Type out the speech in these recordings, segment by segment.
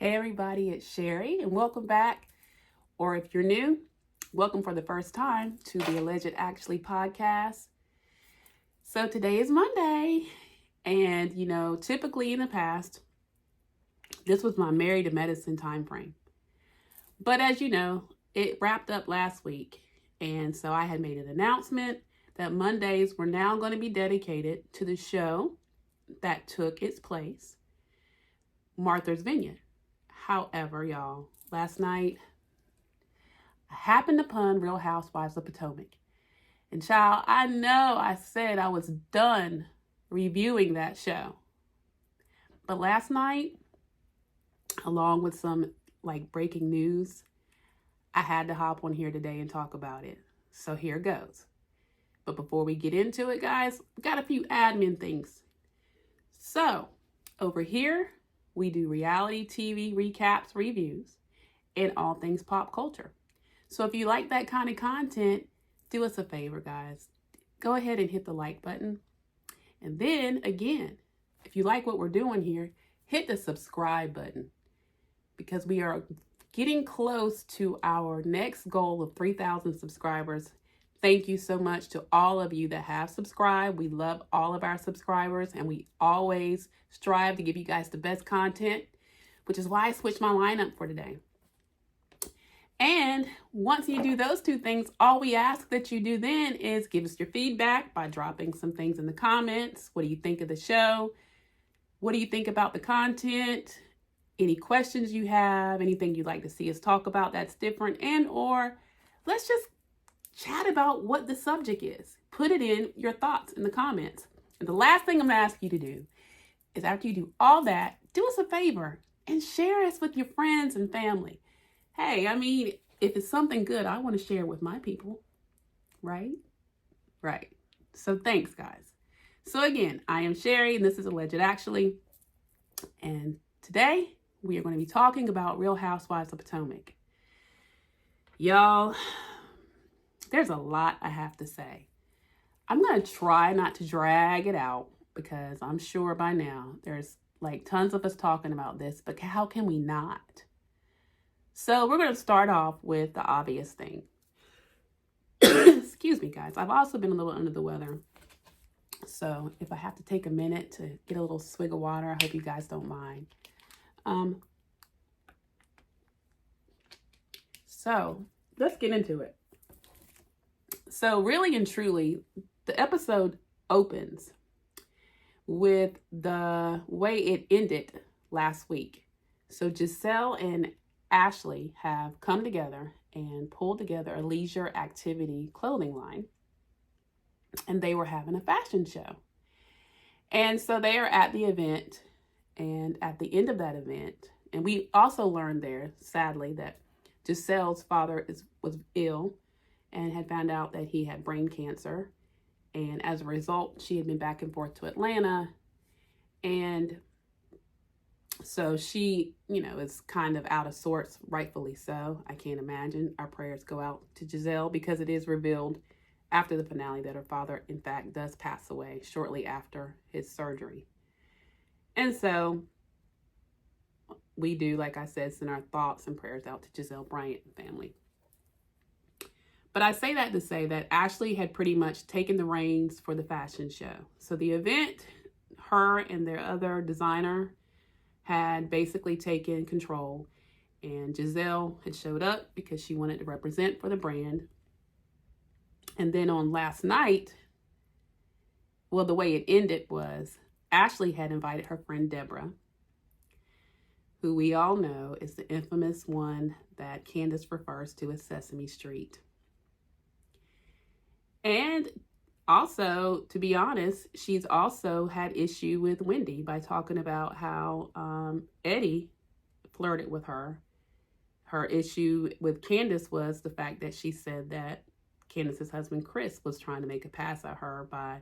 Hey everybody, it's Sherry and welcome back. Or if you're new, welcome for the first time to the Alleged Actually podcast. So today is Monday and typically in the past, this was my Married to Medicine time frame. But as you know, it wrapped up last week. And so I had made an announcement that Mondays were now going to be dedicated to the show that took its place, Martha's Vineyard. However, y'all, last night I happened upon Real Housewives of Potomac. And child, I know I said I was done reviewing that show. But last night, along with some breaking news, I had to hop on here today and talk about it. So here goes. But before we get into it, guys, we got a few admin things. So over here, we do reality TV recaps, reviews, and all things pop culture. So if you like that kind of content, do us a favor, guys. Go ahead and hit the like button. And then again, if you like what we're doing here, hit the subscribe button because we are getting close to our next goal of 3,000 subscribers. Thank you so much to all of you that have subscribed. We love all of our subscribers and we always strive to give you guys the best content, which is why I switched my lineup for today. And once you do those two things, all we ask that you do then is give us your feedback by dropping some things in the comments. What do you think of the show? What do you think about the content? Any questions you have, anything you'd like to see us talk about that's different, and or let's just chat about what the subject is. Put it in your thoughts in the comments. And the last thing I'm going to ask you to do is after you do all that, do us a favor and share us with your friends and family. Hey, if it's something good, I want to share with my people, right? Right. So thanks, guys. So again, I am Sherry and this is Alleged Actually. And today we are going to be talking about Real Housewives of Potomac. Y'all, there's a lot I have to say. I'm going to try not to drag it out because I'm sure by now there's tons of us talking about this, but how can we not? So we're going to start off with the obvious thing. Excuse me, guys. I've also been a little under the weather. So if I have to take a minute to get a little swig of water, I hope you guys don't mind. So let's get into it. So really and truly, the episode opens with the way it ended last week. So Giselle and Ashley have come together and pulled together a leisure activity clothing line. And they were having a fashion show. And so they are at the event. And at the end of that event, and we also learned there, sadly, that Giselle's father was ill and had found out that he had brain cancer. And as a result, she had been back and forth to Atlanta. And so she, is kind of out of sorts, rightfully so. I can't imagine. Our prayers go out to Giselle because it is revealed after the finale that her father, in fact, does pass away shortly after his surgery. And so we do, like I said, send our thoughts and prayers out to Giselle Bryant and family. But I say that to say that Ashley had pretty much taken the reins for the fashion show. So the event, her and their other designer had basically taken control. And Giselle had showed up because she wanted to represent for the brand. And then on last night, well, the way it ended was Ashley had invited her friend Deborah, who we all know is the infamous one that Candiace refers to as Sesame Street. And also, to be honest, she's also had issue with Wendy by talking about how Eddie flirted with her. Her issue with Candiace was the fact that she said that Candiace's husband, Chris, was trying to make a pass at her by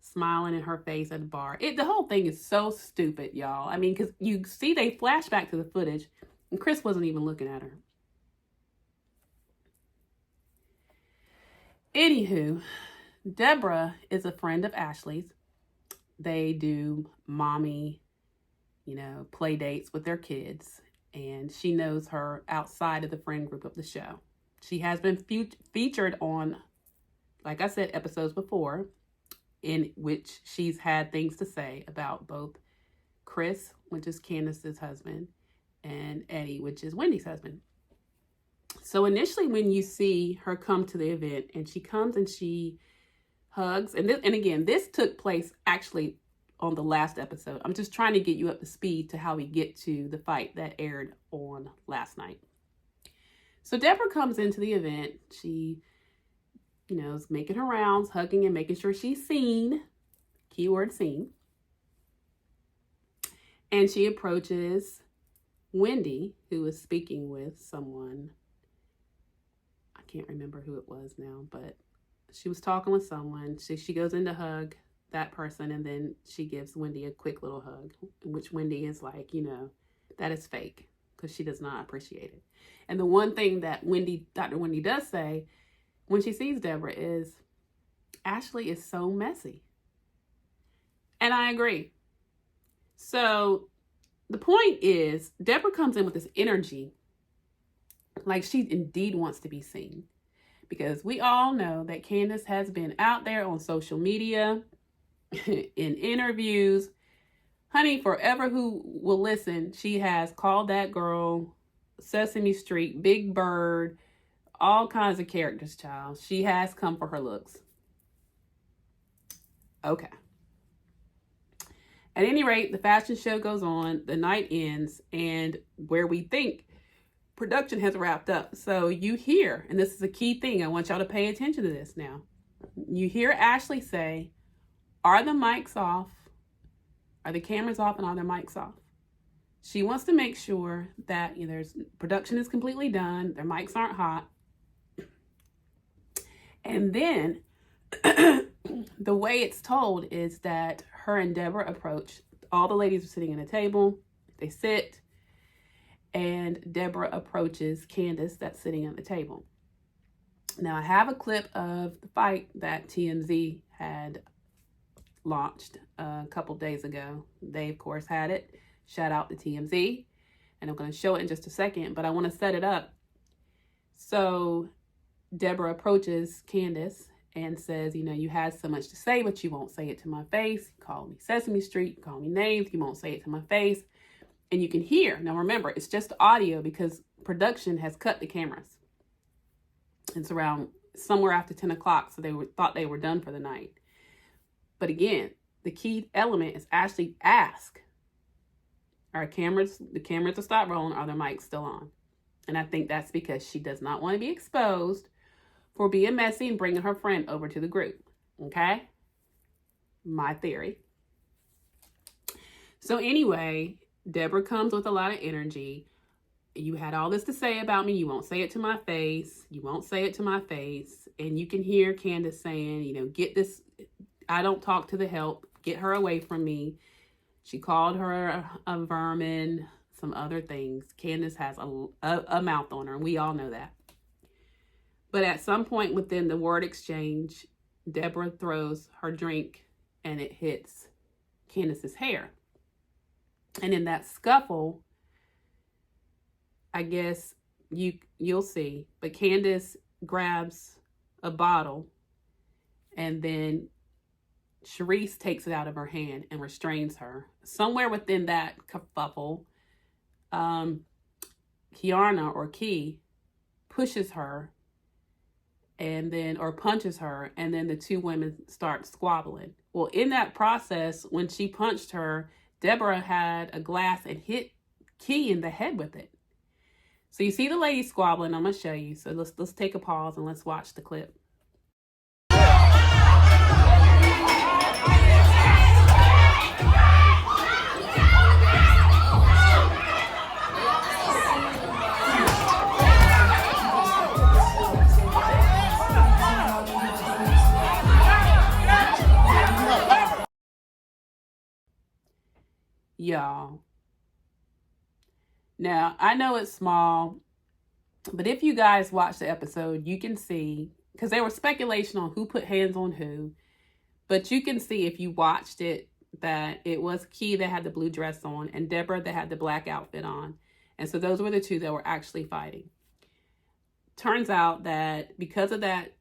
smiling in her face at the bar. The whole thing is so stupid, y'all. Because you see they flash back to the footage and Chris wasn't even looking at her. Anywho, Deborah is a friend of Ashley's. They do mommy, play dates with their kids. and she knows her outside of the friend group of the show. She has been featured on, like I said, episodes before, in which she's had things to say about both Chris, which is Candiace's husband, and Eddie, which is Wendy's husband. So initially when you see her come to the event, and she comes and she hugs, and again, this took place actually on the last episode. I'm just trying to get you up to speed to how we get to the fight that aired on last night. So Deborah comes into the event. She, is making her rounds, hugging and making sure she's seen. Keyword seen. And she approaches Wendy, who is speaking with someone. I can't remember who it was now, but she was talking with someone. She goes in to hug that person, and then she gives Wendy a quick little hug, which Wendy is like, that is fake, because she does not appreciate it. And the one thing that Dr. Wendy does say when she sees Deborah is, Ashley is so messy. And I agree. So the point is, Deborah comes in with this energy like she indeed wants to be seen. Because we all know that Candiace has been out there on social media, in interviews. Honey, forever who will listen, she has called that girl Sesame Street, Big Bird, all kinds of characters, child. She has come for her looks. Okay. At any rate, the fashion show goes on, the night ends, and where we think production has wrapped up. So you hear, and this is a key thing, I want y'all to pay attention to this now. You hear Ashley say, are the mics off? Are the cameras off and are the mics off? She wants to make sure that there's production is completely done, their mics aren't hot. And then the way it's told is that her and Deborah approach. All the ladies are sitting at a table. They sit, and Deborah approaches Candiace that's sitting at the table. Now, I have a clip of the fight that TMZ had launched a couple days ago. They, of course, had it. Shout out to TMZ. And I'm going to show it in just a second, but I want to set it up. So Deborah approaches Candiace and says, you had so much to say, but you won't say it to my face. You call me Sesame Street, you call me names, you won't say it to my face. And you can hear, now remember, it's just audio because production has cut the cameras. It's around somewhere after 10 o'clock, so they thought they were done for the night. But again, the key element is actually ask, are the cameras will stop rolling, are the mics still on? And I think that's because she does not want to be exposed for being messy and bringing her friend over to the group. Okay? My theory. So anyway, Deborah comes with a lot of energy. You had all this to say about me. You won't say it to my face. You won't say it to my face. And you can hear Candiace saying, get this. I don't talk to the help. Get her away from me. She called her a vermin, some other things. Candiace has a mouth on her, and we all know that. But at some point within the word exchange, Deborah throws her drink, and it hits Candiace's hair. And in that scuffle, I guess you'll see, but Candiace grabs a bottle, and then Sharice takes it out of her hand and restrains her. Somewhere within that kerfuffle, Kiana or Key pushes her or punches her, and then the two women start squabbling. Well, in that process, when she punched her, Deborah had a glass and hit Key in the head with it. So you see the ladies squabbling. I'm going to show you. So let's take a pause and let's watch the clip. Y'all. Now, I know it's small, but if you guys watch the episode, you can see, because there was speculation on who put hands on who, but you can see if you watched it that it was Key that had the blue dress on and Deborah that had the black outfit on. And so those were the two that were actually fighting. Turns out that because of that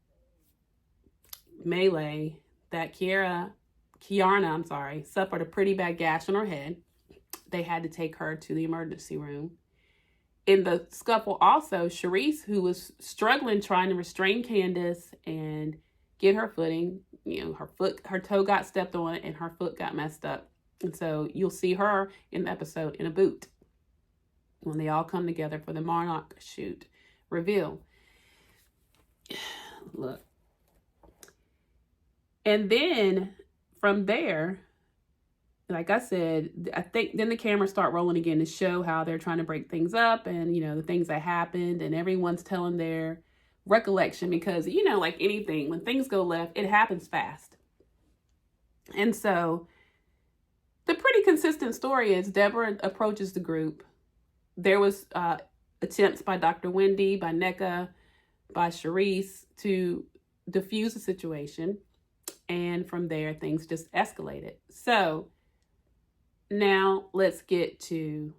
melee, that Kiana, suffered a pretty bad gash on her head. They had to take her to the emergency room. In the scuffle also, Sharice, who was struggling trying to restrain Candiace and get her footing, her toe got stepped on and her foot got messed up. And so you'll see her in the episode in a boot when they all come together for the Monarch shoot reveal. Look. And then from there, like I said, I think then the cameras start rolling again to show how they're trying to break things up and, the things that happened, and everyone's telling their recollection because, like anything, when things go left, it happens fast. And so the pretty consistent story is Deborah approaches the group. There was attempts by Dr. Wendy, by NECA, by Sharice to diffuse the situation. And from there, things just escalated. So now let's get to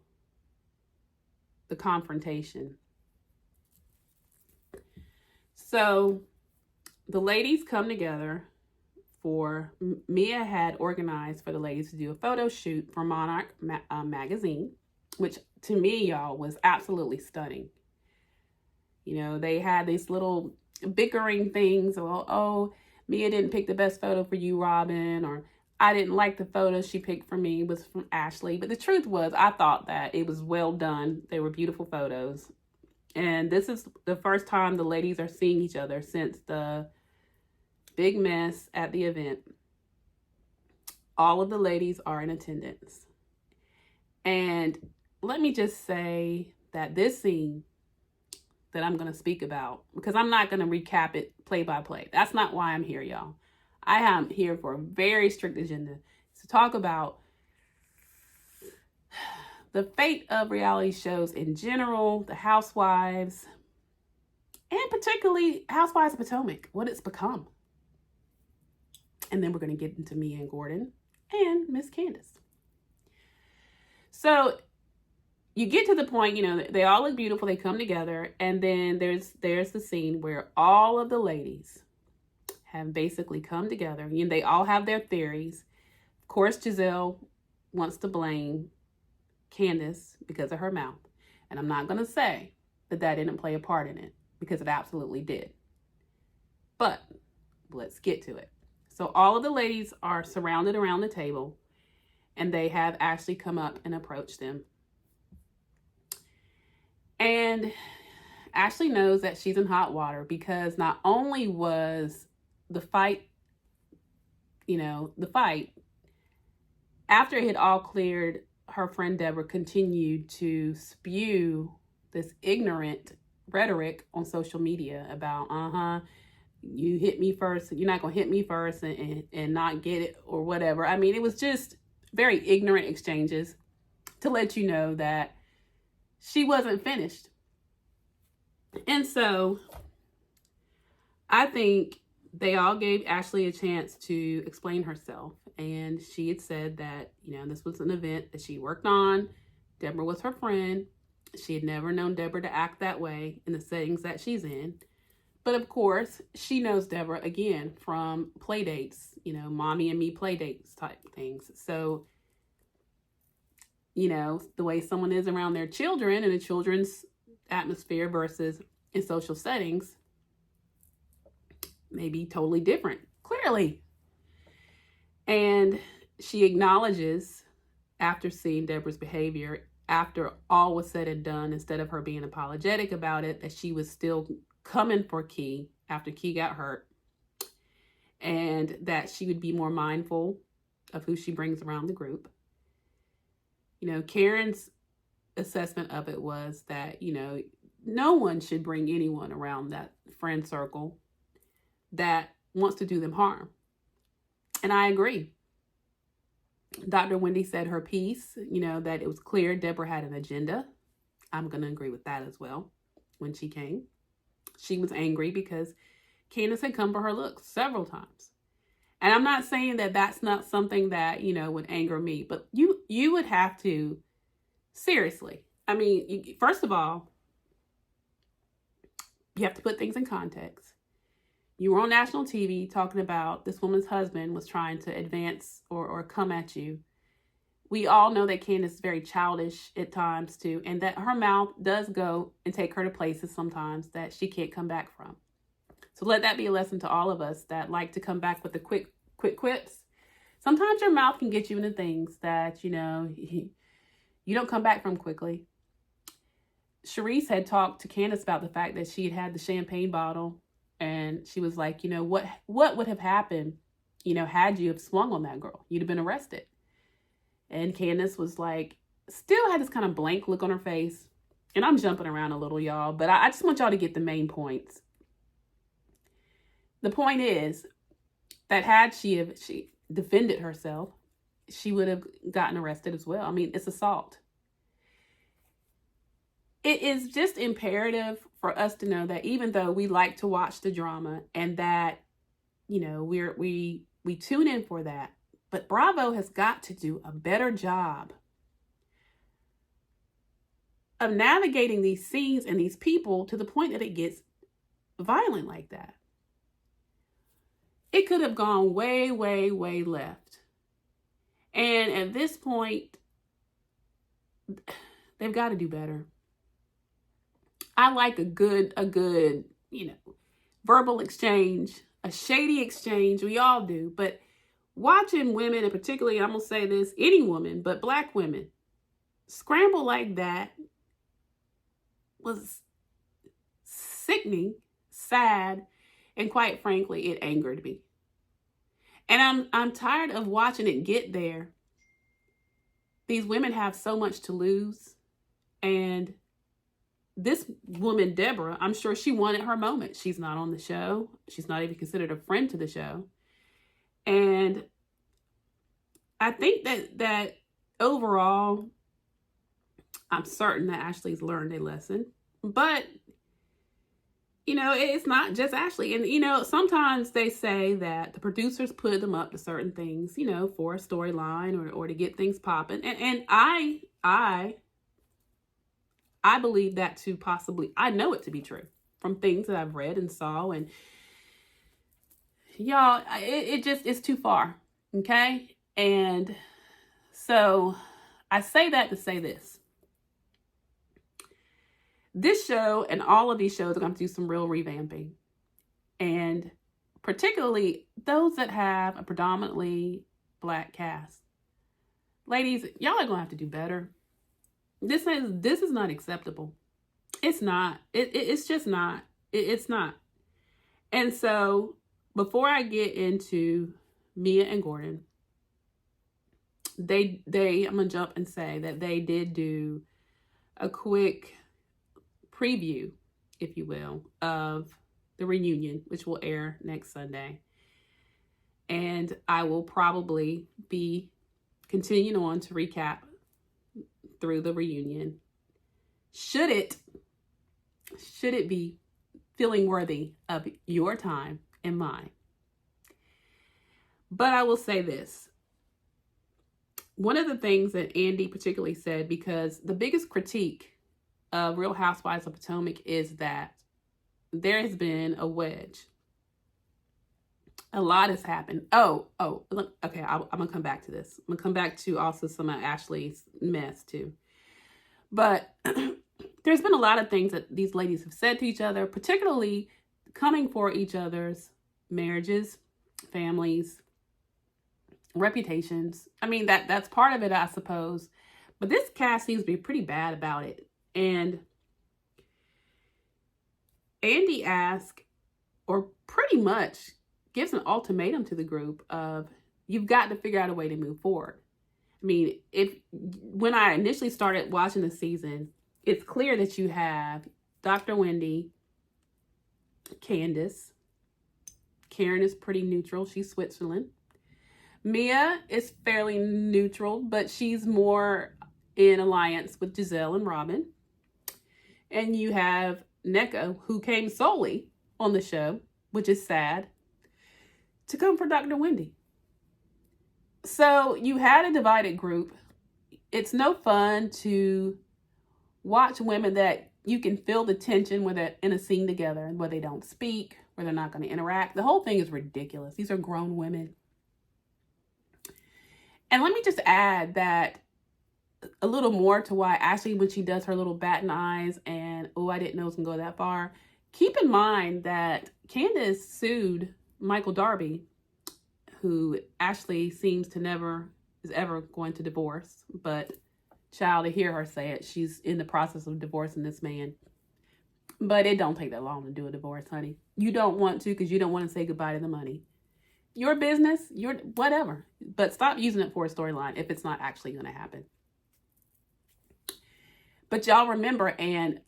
the confrontation. So the ladies come together for, Mia had organized for the ladies to do a photo shoot for Monarch magazine, which to me, y'all, was absolutely stunning. They had these little bickering things. Oh, Mia didn't pick the best photo for you, Robyn, or I didn't like the photo she picked for me was from Ashley. But the truth was, I thought that it was well done. They were beautiful photos. And this is the first time the ladies are seeing each other since the big mess at the event. All of the ladies are in attendance. And let me just say that this scene that I'm going to speak about, because I'm not going to recap it play by play. That's not why I'm here, y'all. I am here for a very strict agenda to talk about the fate of reality shows in general, the Housewives, and particularly Housewives of Potomac, what it's become. And then we're going to get into Mia and Gordon and Miss Candiace. So you get to the point, they all look beautiful. They come together. And then there's the scene where all of the ladies have basically come together. They all have their theories. Of course, Giselle wants to blame Candiace because of her mouth. And I'm not going to say that didn't play a part in it, because it absolutely did. But let's get to it. So all of the ladies are surrounded around the table, and they have Ashley come up and approach them. And Ashley knows that she's in hot water because not only was the fight, after it had all cleared, her friend Deborah continued to spew this ignorant rhetoric on social media about, you hit me first, you're not going to hit me first and not get it or whatever. I mean, it was just very ignorant exchanges to let you know that she wasn't finished. And so I think they all gave Ashley a chance to explain herself. And she had said that, this was an event that she worked on. Deborah was her friend. She had never known Deborah to act that way in the settings that she's in. But of course, she knows Deborah, again, from play dates, mommy and me play dates type things. So, the way someone is around their children in a children's atmosphere versus in social settings may be totally different, clearly. And she acknowledges, after seeing Deborah's behavior, after all was said and done, instead of her being apologetic about it, that she was still coming for Key after Key got hurt, and that she would be more mindful of who she brings around the group. Karen's assessment of it was that, no one should bring anyone around that friend circle that wants to do them harm. And I agree. Dr. Wendy said her piece, that it was clear Deborah had an agenda. I'm going to agree with that as well. When she came, she was angry because Candiace had come for her looks several times. And I'm not saying that that's not something that, would anger me, but you would have to, seriously, I mean, first of all, you have to put things in context. You were on national TV talking about this woman's husband was trying to advance or come at you. We all know that Candiace is very childish at times too, and that her mouth does go and take her to places sometimes that she can't come back from. So let that be a lesson to all of us that like to come back with the quick quips. Sometimes your mouth can get you into things that, you don't come back from quickly. Charisse had talked to Candiace about the fact that she had the champagne bottle, and she was like, what would have happened, had you have swung on that girl? You'd have been arrested. And Candiace was like, still had this kind of blank look on her face. And I'm jumping around a little, y'all, but I just want y'all to get the main points. The point is that had she defended herself, she would have gotten arrested as well. I mean, it's assault. It is just imperative for us to know that even though we like to watch the drama and that, we tune in for that, but Bravo has got to do a better job of navigating these scenes and these people to the point that it gets violent like that. It could have gone way, way, way left. And at this point, they've got to do better. I like a good, verbal exchange, a shady exchange. We all do. But watching women, and particularly, I'm going to say this, any woman, but Black women, scramble like that was sickening, sad, and quite frankly, it angered me. And I'm tired of watching it get there. These women have so much to lose. And this woman, Deborah, I'm sure she wanted her moment. She's not on the show. She's not even considered a friend to the show. And I think that overall, I'm certain that Ashley's learned a lesson. But it's not just Ashley. And, sometimes they say that the producers put them up to certain things, for a storyline or to get things popping. And I believe that to possibly, I know it to be true from things that I've read and saw. And y'all, it's too far. Okay. And so I say that to say this. This show and all of these shows are going to do some real revamping. And particularly those that have a predominantly Black cast. Ladies, y'all are going to have to do better. This is not acceptable. It's not. It's just not. It's not. And so before I get into Mia and Gordon, I'm going to jump and say that they did do a quick preview, if you will, of the reunion, which will air next Sunday. And I will probably be continuing on to recap through the reunion. Should it be feeling worthy of your time and mine? But I will say this. One of the things that Andy particularly said, because the biggest critique of Real Housewives of Potomac is that there has been a wedge. A lot has happened. Okay, I'm going to come back to this. I'm going to come back to also some of Ashley's mess too. But there's been a lot of things that these ladies have said to each other, particularly coming for each other's marriages, families, reputations. I mean, that's part of it, I suppose. But this cast seems to be pretty bad about it. And Andy asked, or pretty much gives an ultimatum to the group of, you've got to figure out a way to move forward. I mean, when I initially started watching the season, it's clear that you have Dr. Wendy, Candiace. Karen is pretty neutral. She's Switzerland. Mia is fairly neutral, but she's more in alliance with Giselle and Robyn. And you have Neko, who came solely on the show, which is sad, to come for Dr. Wendy. So you had a divided group. It's no fun to Watch women that you can feel the tension when they're in a scene together, where they don't speak, where they're not going to interact. The whole thing is ridiculous. These are grown women. And let me just add that a little more to why Ashley, when she does her little bat in the eyes and, oh, I didn't know it was going to go that far. Keep in mind that Candiace sued Michael Darby, who Ashley seems to never is ever going to divorce. But child, to hear her say it, she's in the process of divorcing this man. But it don't take that long to do a divorce, honey. You don't want to because you don't want to say goodbye to the money. Your business, your whatever. But stop using it for a storyline if it's not actually going to happen. But y'all remember, and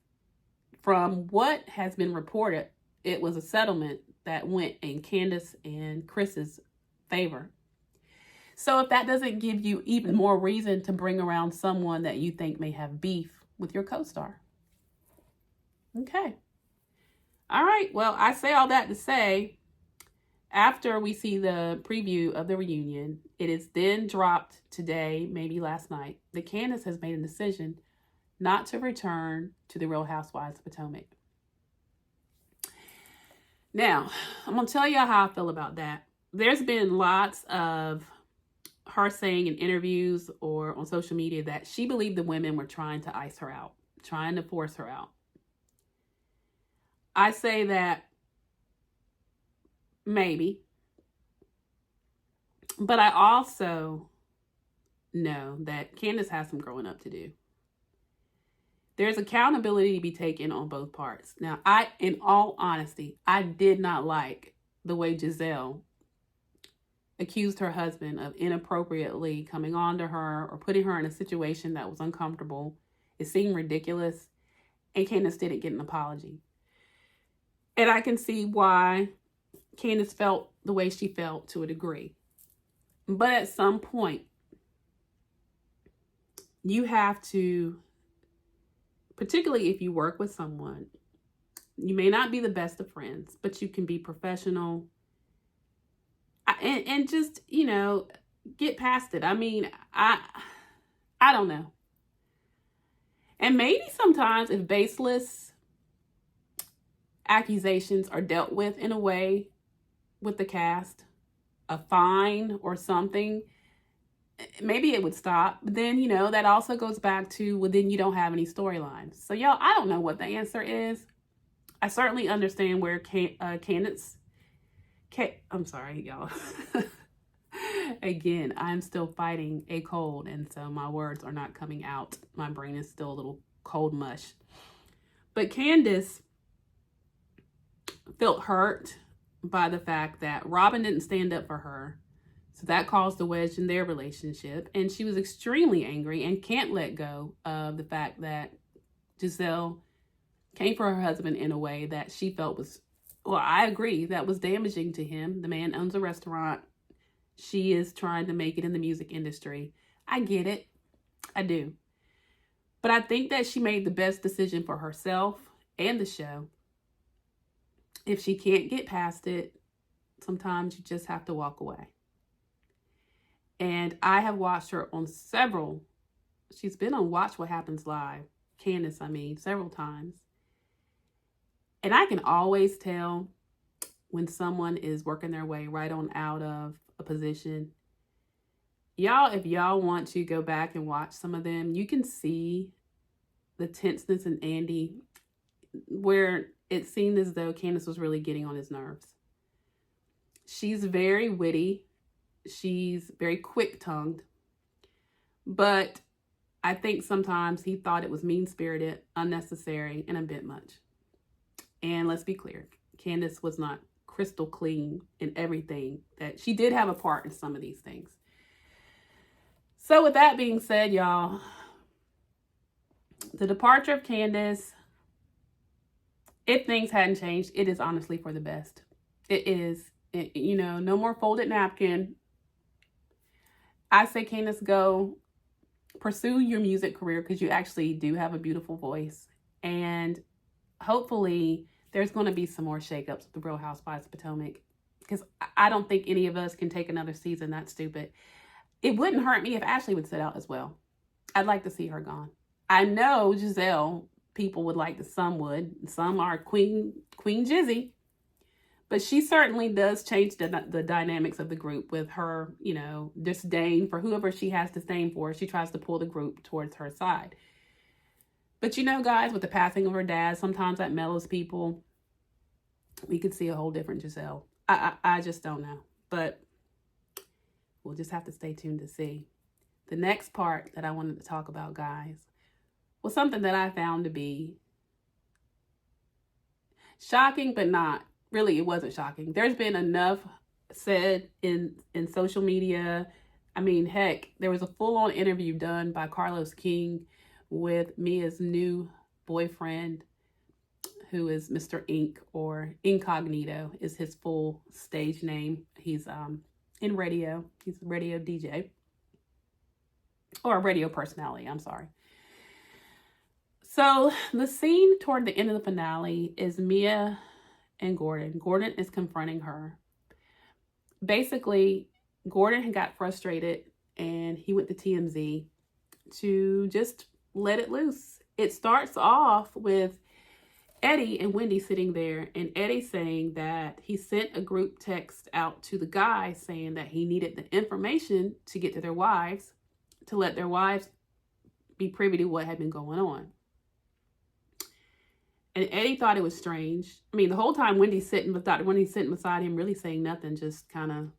from what has been reported, it was a settlement that went in Candiace and Chris's favor. So if that doesn't give you even more reason to bring around someone that you think may have beef with your co-star. Okay. All right. Well, I say all that to say, after we see the preview of the reunion, it is then dropped today, maybe last night, that Candiace has made a decision not to return to the Real Housewives of Potomac. Now, I'm going to tell y'all how I feel about that. There's been lots of her saying in interviews or on social media that she believed the women were trying to ice her out, trying to force her out. I say that maybe. But I also know that Candiace has some growing up to do. There's accountability to be taken on both parts. Now, in all honesty, I did not like the way Giselle accused her husband of inappropriately coming on to her or putting her in a situation that was uncomfortable. It seemed ridiculous, and Candiace didn't get an apology. And I can see why Candiace felt the way she felt to a degree. But at some point, you have to, particularly if you work with someone, you may not be the best of friends, but you can be professional and just, get past it. I mean, I don't know. And maybe sometimes if baseless accusations are dealt with in a way with the cast, a fine or something, maybe it would stop. But then, that also goes back to, well, then you don't have any storylines. So, y'all, I don't know what the answer is. I certainly understand where Candiace... I'm sorry, y'all. Again, I'm still fighting a cold, and so my words are not coming out. My brain is still a little cold mush. But Candiace felt hurt by the fact that Robyn didn't stand up for her. So that caused a wedge in their relationship. And she was extremely angry and can't let go of the fact that Giselle came for her husband in a way that she felt was, well, I agree, that was damaging to him. The man owns a restaurant. She is trying to make it in the music industry. I get it. I do. But I think that she made the best decision for herself and the show. If she can't get past it, sometimes you just have to walk away. And I have watched her on she's been on Watch What Happens Live, Candiace, several times. And I can always tell when someone is working their way right on out of a position. Y'all, if y'all want to go back and watch some of them, you can see the tenseness in Andy, where it seemed as though Candiace was really getting on his nerves. She's very witty. She's very quick-tongued. But I think sometimes he thought it was mean-spirited, unnecessary, and a bit much. And let's be clear, Candiace was not crystal clean in everything. That she did have a part in some of these things. So with that being said, y'all, the departure of Candiace, if things hadn't changed, it is honestly for the best. It is. No more folded napkin. I say, Candiace, go pursue your music career because you actually do have a beautiful voice. And hopefully there's going to be some more shakeups with the Real Housewives of Potomac, because I don't think any of us can take another season. That's stupid. It wouldn't hurt me if Ashley would sit out as well. I'd like to see her gone. I know Giselle, people would like to, some would, some are Queen Jizzy, but she certainly does change the dynamics of the group with her, disdain for whoever she has disdain for. She tries to pull the group towards her side. But guys, with the passing of her dad, sometimes that mellows people. We could see a whole different Giselle. I just don't know. But we'll just have to stay tuned to see. The next part that I wanted to talk about, guys, was something that I found to be shocking, but not really. It wasn't shocking. There's been enough said in social media. I mean, heck, there was a full-on interview done by Carlos King with Mia's new boyfriend, who is Mr. Ink, or Incognito is his full stage name. He's in radio. He's a radio DJ, or a radio personality, I'm sorry. So the scene toward the end of the finale is Mia and Gordon. Gordon is confronting her. Basically, Gordon had got frustrated and he went to TMZ to just let it loose. It starts off with Eddie and Wendy sitting there, and Eddie saying that he sent a group text out to the guys saying that he needed the information to get to their wives, to let their wives be privy to what had been going on. And Eddie thought it was strange. I mean, the whole time Wendy's sitting beside him, really saying nothing, just kind of.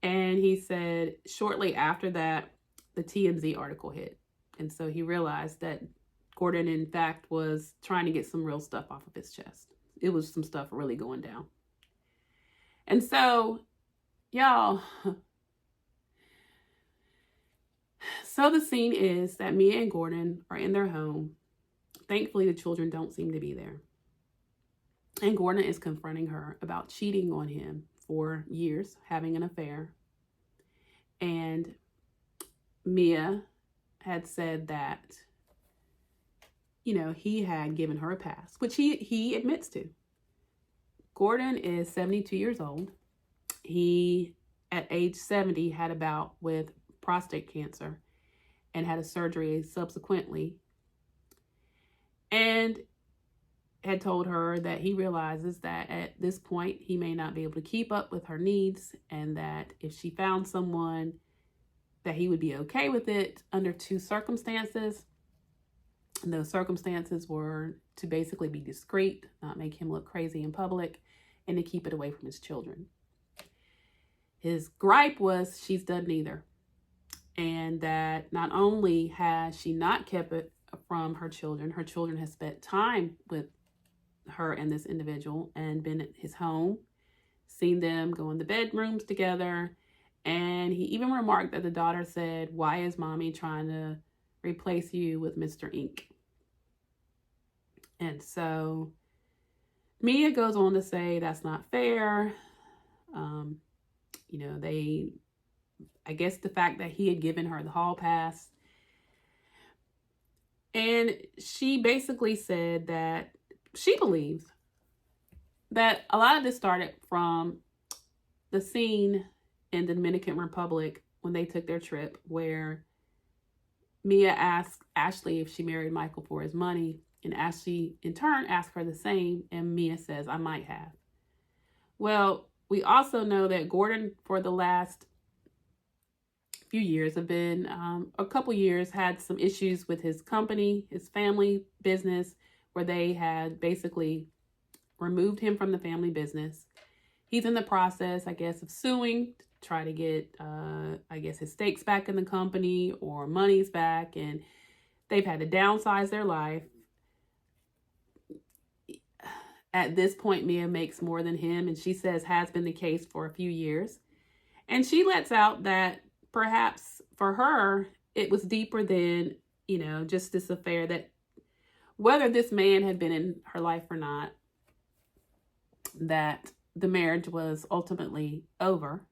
And he said shortly after that, the TMZ article hit. And so he realized that Gordon, in fact, was trying to get some real stuff off of his chest. It was some stuff really going down. And so, y'all, so the scene is that Mia and Gordon are in their home. Thankfully, the children don't seem to be there. And Gordon is confronting her about cheating on him for years, having an affair. And Mia had said that, he had given her a pass, which he admits to. Gordon is 72 years old. He, at age 70, had a bout with prostate cancer and had a surgery subsequently, and had told her that he realizes that at this point he may not be able to keep up with her needs, and that if she found someone, that he would be okay with it under two circumstances. And those circumstances were to basically be discreet, not make him look crazy in public, and to keep it away from his children. His gripe was she's done neither. And that not only has she not kept it from her children has spent time with her and this individual and been at his home, seen them go in the bedrooms together. And he even remarked that the daughter said, "Why is mommy trying to replace you with Mr. Ink?" And so Mia goes on to say that's not fair. I guess the fact that he had given her the hall pass. And she basically said that she believes that a lot of this started from the scene in the Dominican Republic when they took their trip, where Mia asked Ashley if she married Michael for his money, and Ashley in turn asked her the same, and Mia says, "I might have." Well, we also know that Gordon, for the last few years, a couple years, had some issues with his company, his family business, where they had basically removed him from the family business. He's in the process, I guess, of suing to try to get, his stakes back in the company or monies back. And they've had to downsize their life. At this point, Mia makes more than him, and she says has been the case for a few years. And she lets out that perhaps for her, it was deeper than, just this affair, that whether this man had been in her life or not, that the marriage was ultimately over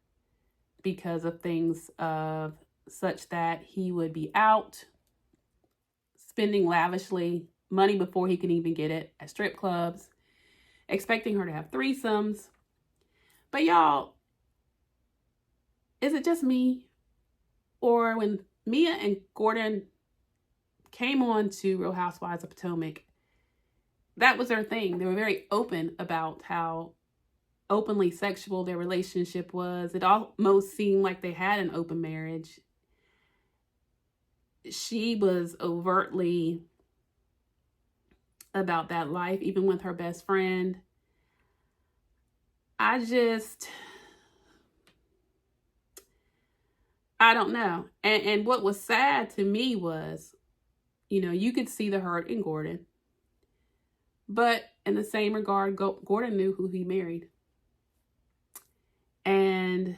because of things of such that he would be out spending lavishly money before he can even get it at strip clubs, expecting her to have threesomes. But y'all, is it just me? Or when Mia and Gordon came on to Real Housewives of Potomac, that was their thing. They were very open about how openly sexual their relationship was. It almost seemed like they had an open marriage. She was overtly about that life, even with her best friend. I don't know. And what was sad to me was, you could see the hurt in Gordon. But in the same regard, Gordon knew who he married. And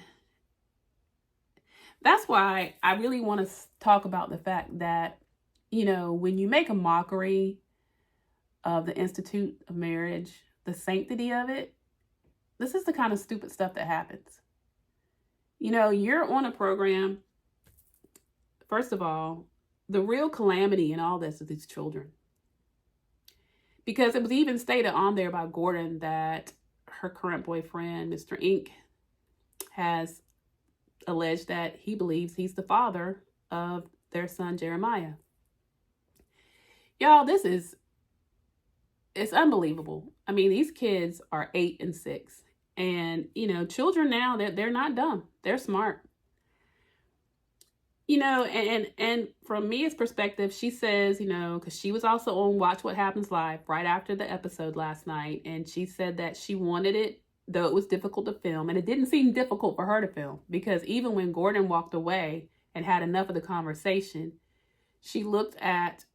that's why I really want to talk about the fact that, when you make a mockery of the Institute of Marriage, the sanctity of it, this is the kind of stupid stuff that happens. You're on a program. First of all, the real calamity in all this is these children. Because it was even stated on there by Gordon that her current boyfriend, Mr. Inc., has alleged that he believes he's the father of their son, Jeremiah. Y'all, it's unbelievable. I mean, these kids are 8 and 6. And, children now, they're not dumb. They're smart. And from Mia's perspective, she says, because she was also on Watch What Happens Live right after the episode last night. And she said that she wanted it, though it was difficult to film. And it didn't seem difficult for her to film, because even when Gordon walked away and had enough of the conversation, she looked at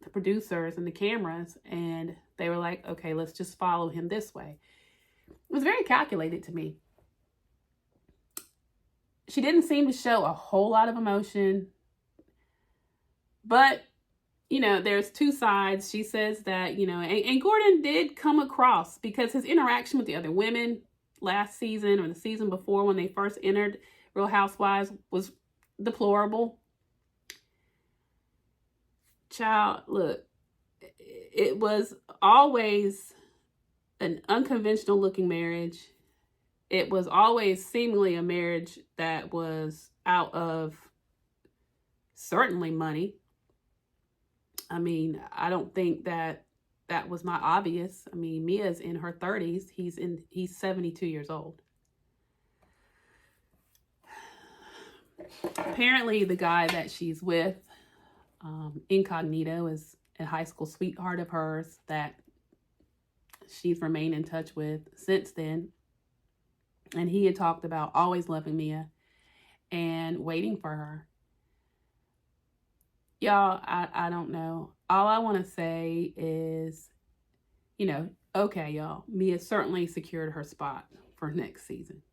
the producers and the cameras and they were like, okay, let's just follow him this way. It was very calculated to me. She didn't seem to show a whole lot of emotion. But, there's two sides. She says that, and Gordon did come across, because his interaction with the other women last season or the season before when they first entered Real Housewives was deplorable. Child, look, it was always an unconventional looking marriage. It was always seemingly a marriage that was out of certainly money. I mean, I don't think that was not obvious. I mean, Mia's in her 30s. He's 72 years old. Apparently, the guy that she's with, incognito, is a high school sweetheart of hers that she's remained in touch with since then. And he had talked about always loving Mia and waiting for her. Y'all, I don't know. All I want to say is, okay, y'all, Mia certainly secured her spot for next season.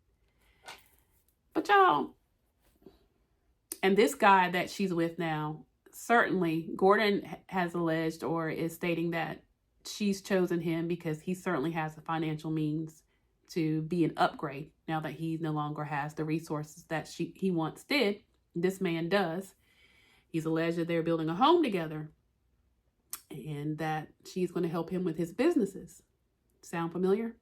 But y'all, and this guy that she's with now, certainly Gordon has alleged or is stating that she's chosen him because he certainly has the financial means to be an upgrade now that he no longer has the resources that he once did. This man does. He's alleged that they're building a home together and that she's going to help him with his businesses. Sound familiar?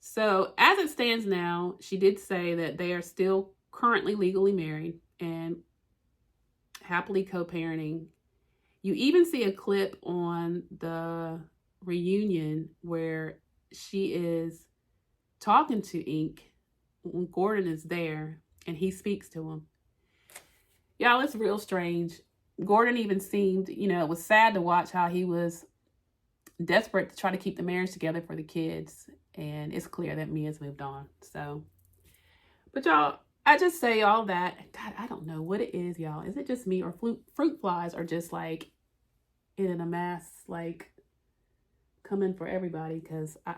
So as it stands now, she did say that they are still currently legally married and happily co-parenting. You even see a clip on the reunion where she is talking to Inc. when Gordon is there and he speaks to him. Y'all, it's real strange. Gordon even seemed, it was sad to watch how he was desperate to try to keep the marriage together for the kids. And it's clear that Mia's moved on. So, but y'all, I just say all that. God, I don't know what it is, y'all. Is it just me, or fruit flies are just like in a mass, like coming for everybody? Because I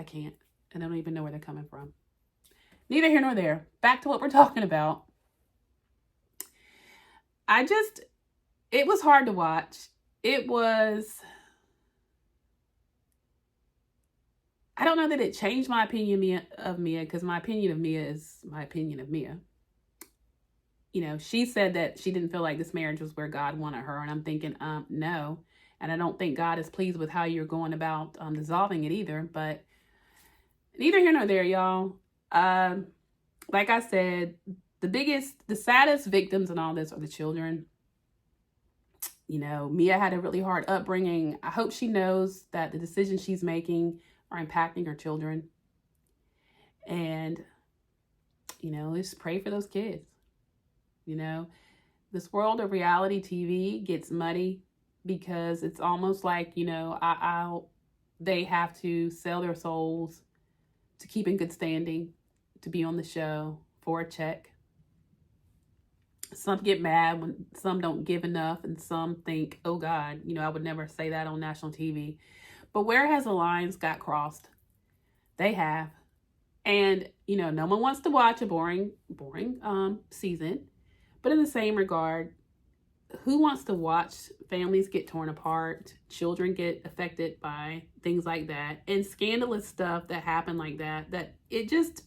can't. And I don't even know where they're coming from. Neither here nor there. Back to what we're talking about. It was hard to watch. I don't know that it changed my opinion of Mia, because my opinion of Mia is my opinion of Mia. She said that she didn't feel like this marriage was where God wanted her. And I'm thinking, no. And I don't think God is pleased with how you're going about dissolving it either. But neither here nor there, y'all. Like I said, the saddest victims in all this are the children. You know, Mia had a really hard upbringing. I hope she knows that the decisions she's making are impacting her children. And, you know, just pray for those kids. You know, this world of reality TV gets muddy because it's almost like, you know, they have to sell their souls to keep in good standing, to be on the show for a check. Some get mad when some don't give enough, and some think, oh God, you know, I would never say that on national TV. But where has the lines got crossed? They have. And, you know, no one wants to watch a boring season. But in the same regard, who wants to watch families get torn apart, children get affected by things like that, and scandalous stuff that happen like that, that it just,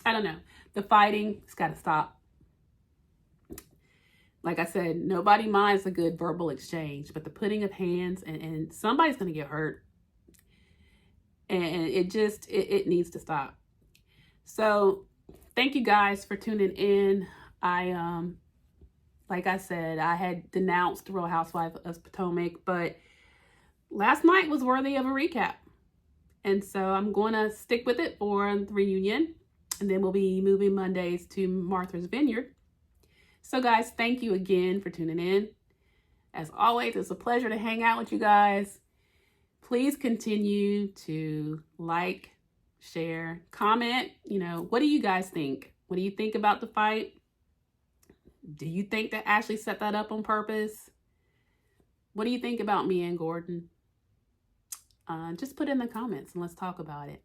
I don't know. The fighting has got to stop. Like I said, nobody minds a good verbal exchange, but the putting of hands, and somebody's going to get hurt. And it needs to stop. So thank you guys for tuning in. Like I said, I had denounced Real Housewives of Potomac, but last night was worthy of a recap. And so I'm going to stick with it for the reunion. And then we'll be moving Mondays to Martha's Vineyard. So guys, thank you again for tuning in. As always, it's a pleasure to hang out with you guys. Please continue to like, share, comment. You know, what do you guys think? What do you think about the fight? Do you think that Ashley set that up on purpose? What do you think about Mia and Gordon? Just put in the comments and let's talk about it.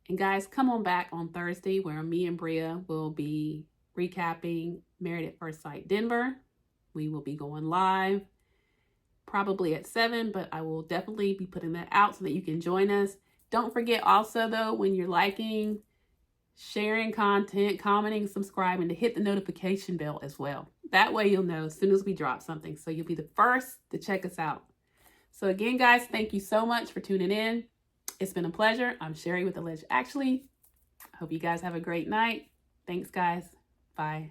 And guys, come on back on Thursday where me and Bria will be recapping Married at First Sight Denver. We will be going live probably at 7, but I will definitely be putting that out so that you can join us. Don't forget also though, when you're liking, sharing content, commenting, subscribing, to hit the notification bell as well. That way you'll know as soon as we drop something. So you'll be the first to check us out. So again, guys, thank you so much for tuning in. It's been a pleasure. I'm Sherry with Alleged Actually. I hope you guys have a great night. Thanks, guys. Bye.